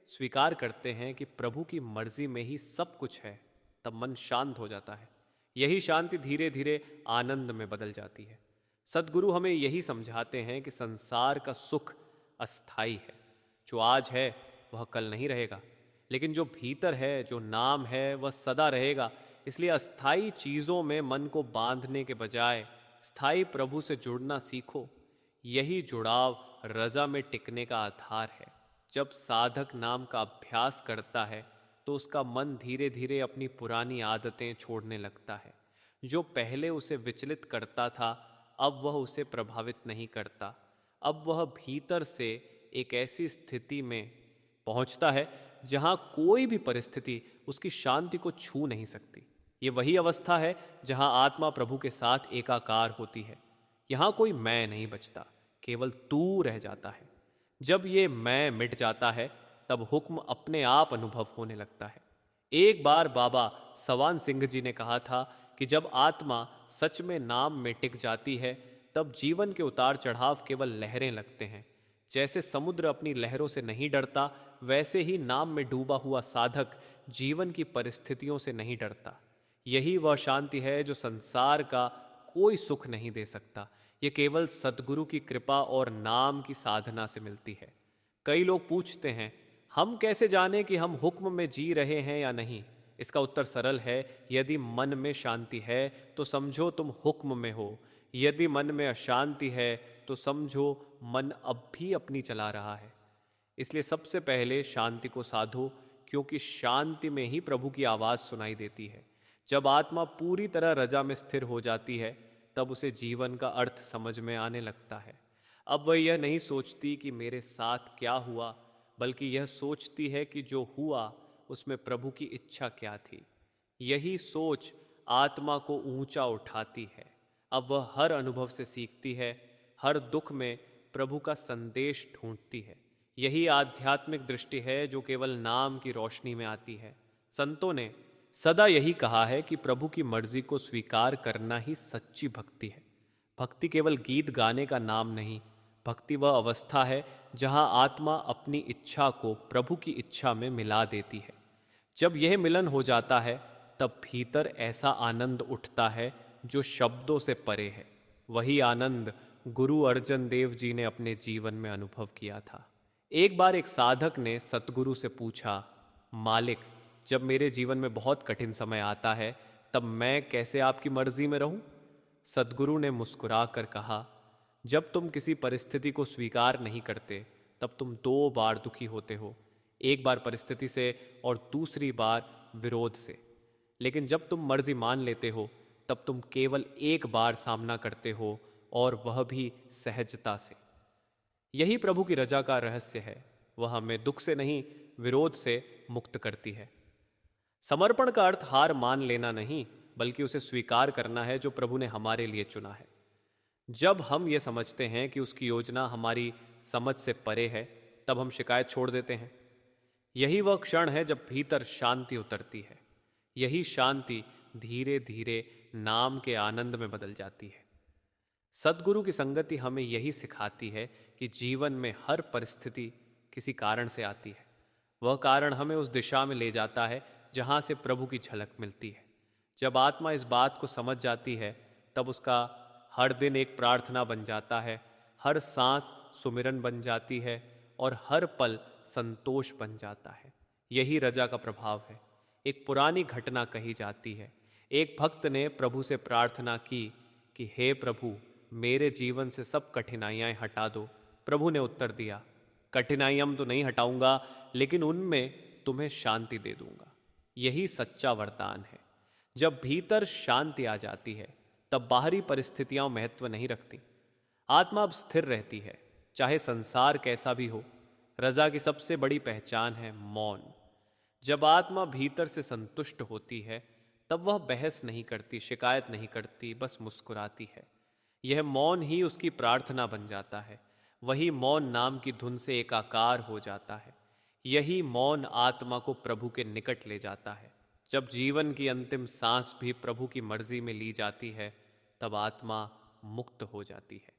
स्वीकार करते हैं कि प्रभु की मर्जी में ही सब कुछ है, तब मन शांत हो जाता है। यही शांति धीरे धीरे आनंद में बदल जाती है। सद्गुरु हमें यही समझाते हैं कि संसार का सुख अस्थाई है। जो आज है वह कल नहीं रहेगा, लेकिन जो भीतर है, जो नाम है, वह सदा रहेगा। इसलिए अस्थाई चीज़ों में मन को बांधने के बजाय स्थायी प्रभु से जुड़ना सीखो। यही जुड़ाव रजा में टिकने का आधार है। जब साधक नाम का अभ्यास करता है तो उसका मन धीरे धीरे अपनी पुरानी आदतें छोड़ने लगता है। जो पहले उसे विचलित करता था, अब वह उसे प्रभावित नहीं करता। अब वह भीतर से एक ऐसी स्थिति में पहुंचता है जहां कोई भी परिस्थिति उसकी शांति को छू नहीं सकती। ये वही अवस्था है जहां आत्मा प्रभु के साथ एकाकार होती है। यहां कोई मैं नहीं बचता, केवल तू रह जाता है। जब ये मैं मिट जाता है तब हुक्म अपने आप अनुभव होने लगता है। एक बार बाबा सवान सिंह जी ने कहा था कि जब आत्मा सच में नाम में टिक जाती है तब जीवन के उतार चढ़ाव केवल लहरें लगते हैं। जैसे समुद्र अपनी लहरों से नहीं डरता, वैसे ही नाम में डूबा हुआ साधक जीवन की परिस्थितियों से नहीं डरता। यही वह शांति है जो संसार का कोई सुख नहीं दे सकता। ये केवल सद्गुरु की कृपा और नाम की साधना से मिलती है। कई लोग पूछते हैं, हम कैसे जाने कि हम हुक्म में जी रहे हैं या नहीं? इसका उत्तर सरल है, यदि मन में शांति है तो समझो तुम हुक्म में हो। यदि मन में अशांति है तो समझो मन अब भी अपनी चला रहा है। इसलिए सबसे पहले शांति को साधो, क्योंकि शांति में ही प्रभु की आवाज़ सुनाई देती है। जब आत्मा पूरी तरह रजा में स्थिर हो जाती है तब उसे जीवन का अर्थ समझ में आने लगता है। अब वह यह नहीं सोचती कि मेरे साथ क्या हुआ, बल्कि यह सोचती है कि जो हुआ उसमें प्रभु की इच्छा क्या थी। यही सोच आत्मा को ऊंचा उठाती है। अब वह हर अनुभव से सीखती है, हर दुख में प्रभु का संदेश ढूंढती है। यही आध्यात्मिक दृष्टि है जो केवल नाम की रोशनी में आती है। संतों ने सदा यही कहा है कि प्रभु की मर्जी को स्वीकार करना ही सच्ची भक्ति है। भक्ति केवल गीत गाने का नाम नहीं, भक्ति वह अवस्था है जहां आत्मा अपनी इच्छा को प्रभु की इच्छा में मिला देती है। जब यह मिलन हो जाता है तब भीतर ऐसा आनंद उठता है जो शब्दों से परे है। वही आनंद गुरु अर्जन देव जी ने अपने जीवन में अनुभव किया था। एक बार एक साधक ने सतगुरु से पूछा, मालिक, जब मेरे जीवन में बहुत कठिन समय आता है तब मैं कैसे आपकी मर्जी में रहूं? सतगुरु ने मुस्कुरा कर कहा, जब तुम किसी परिस्थिति को स्वीकार नहीं करते तब तुम दो बार दुखी होते हो, एक बार परिस्थिति से और दूसरी बार विरोध से। लेकिन जब तुम मर्जी मान लेते हो तब तुम केवल एक बार सामना करते हो, और वह भी सहजता से। यही प्रभु की रजा का रहस्य है। वह हमें दुख से नहीं, विरोध से मुक्त करती है। समर्पण का अर्थ हार मान लेना नहीं, बल्कि उसे स्वीकार करना है जो प्रभु ने हमारे लिए चुना है। जब हम ये समझते हैं कि उसकी योजना हमारी समझ से परे है, तब हम शिकायत छोड़ देते हैं। यही वह क्षण है जब भीतर शांति उतरती है। यही शांति धीरे धीरे नाम के आनंद में बदल जाती है। सद्गुरु की संगति हमें यही सिखाती है कि जीवन में हर परिस्थिति किसी कारण से आती है। वह कारण हमें उस दिशा में ले जाता है जहाँ से प्रभु की झलक मिलती है। जब आत्मा इस बात को समझ जाती है, तब उसका हर दिन एक प्रार्थना बन जाता है, हर सांस सुमिरन बन जाती है, और हर पल संतोष बन जाता है। यही रजा का प्रभाव है। एक पुरानी घटना कही जाती है। एक भक्त ने प्रभु से प्रार्थना की कि हे प्रभु, मेरे जीवन से सब कठिनाइयाँ हटा दो। प्रभु ने उत्तर दिया, कठिनाइयाँ तो नहीं हटाऊंगा, लेकिन उनमें तुम्हें शांति दे दूंगा। यही सच्चा वरदान है। जब भीतर शांति आ जाती है, तब बाहरी परिस्थितियां महत्व नहीं रखती। आत्मा अब स्थिर रहती है, चाहे संसार कैसा भी हो। रजा की सबसे बड़ी पहचान है मौन। जब आत्मा भीतर से संतुष्ट होती है, तब वह बहस नहीं करती, शिकायत नहीं करती, बस मुस्कुराती है। यह मौन ही उसकी प्रार्थना बन जाता है। वही मौन नाम की धुन से एकाकार हो जाता है। यही मौन आत्मा को प्रभु के निकट ले जाता है। जब जीवन की अंतिम सांस भी प्रभु की मर्जी में ली जाती है, तब आत्मा मुक्त हो जाती है,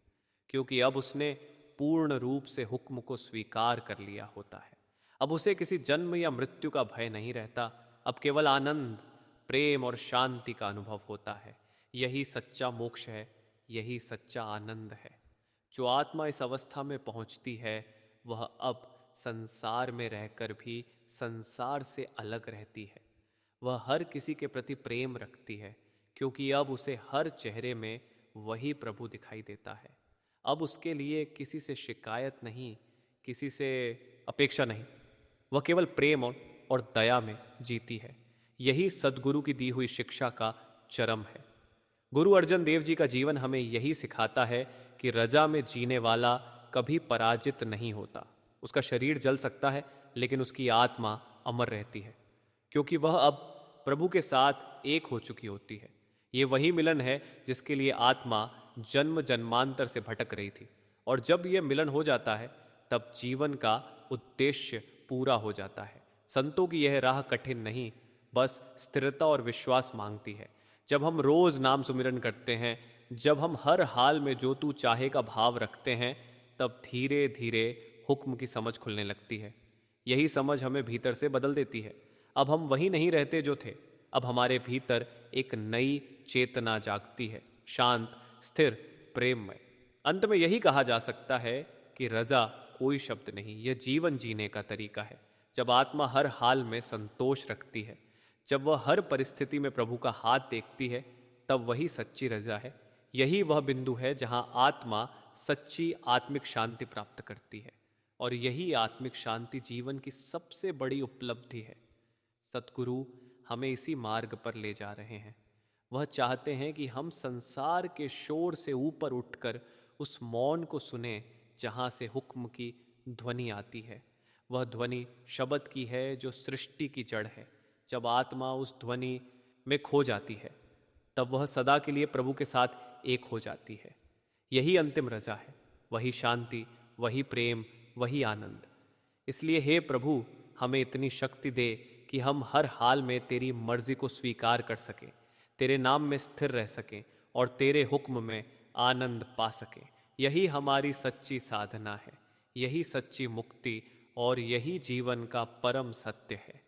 क्योंकि अब उसने पूर्ण रूप से हुक्म को स्वीकार कर लिया होता है। अब उसे किसी जन्म या मृत्यु का भय नहीं रहता। अब केवल आनंद, प्रेम और शांति का अनुभव होता है। यही सच्चा मोक्ष है, यही सच्चा आनंद है। जो आत्मा इस अवस्था में पहुंचती है, वह अब संसार में रहकर भी संसार से अलग रहती है। वह हर किसी के प्रति प्रेम रखती है, क्योंकि अब उसे हर चेहरे में वही प्रभु दिखाई देता है। अब उसके लिए किसी से शिकायत नहीं, किसी से अपेक्षा नहीं। वह केवल प्रेम और दया में जीती है। यही सद्गुरु की दी हुई शिक्षा का चरम है। गुरु अर्जन देव जी का जीवन हमें यही सिखाता है कि रजा में जीने वाला कभी पराजित नहीं होता। उसका शरीर जल सकता है, लेकिन उसकी आत्मा अमर रहती है, क्योंकि वह अब प्रभु के साथ एक हो चुकी होती है। ये वही मिलन है जिसके लिए आत्मा जन्म जन्मांतर से भटक रही थी, और जब यह मिलन हो जाता है, तब जीवन का उद्देश्य पूरा हो जाता है। संतों की यह राह कठिन नहीं, बस स्थिरता और विश्वास मांगती है। जब हम रोज नाम सुमिरन करते हैं, जब हम हर हाल में जो तू चाहे का भाव रखते हैं, तब धीरे धीरे हुक्म की समझ खुलने लगती है। यही समझ हमें भीतर से बदल देती है। अब हम वही नहीं रहते जो थे। अब हमारे भीतर एक नई चेतना जागती है, शांत, स्थिर, प्रेममय। अंत में यही कहा जा सकता है कि रजा कोई शब्द नहीं, यह जीवन जीने का तरीका है। जब आत्मा हर हाल में संतोष रखती है, जब वह हर परिस्थिति में प्रभु का हाथ देखती है, तब वही सच्ची रजा है। यही वह बिंदु है जहां आत्मा सच्ची आत्मिक शांति प्राप्त करती है, और यही आत्मिक शांति जीवन की सबसे बड़ी उपलब्धि है। सतगुरु हमें इसी मार्ग पर ले जा रहे हैं। वह चाहते हैं कि हम संसार के शोर से ऊपर उठकर उस मौन को सुने जहाँ से हुक्म की ध्वनि आती है। वह ध्वनि शब्द की है जो सृष्टि की जड़ है। जब आत्मा उस ध्वनि में खो जाती है, तब वह सदा के लिए प्रभु के साथ एक हो जाती है। यही अंतिम रजा है, वही शांति, वही प्रेम, वही आनंद। इसलिए हे प्रभु, हमें इतनी शक्ति दे कि हम हर हाल में तेरी मर्जी को स्वीकार कर सकें, तेरे नाम में स्थिर रह सकें और तेरे हुक्म में आनंद पा सकें। यही हमारी सच्ची साधना है, यही सच्ची मुक्ति और यही जीवन का परम सत्य है।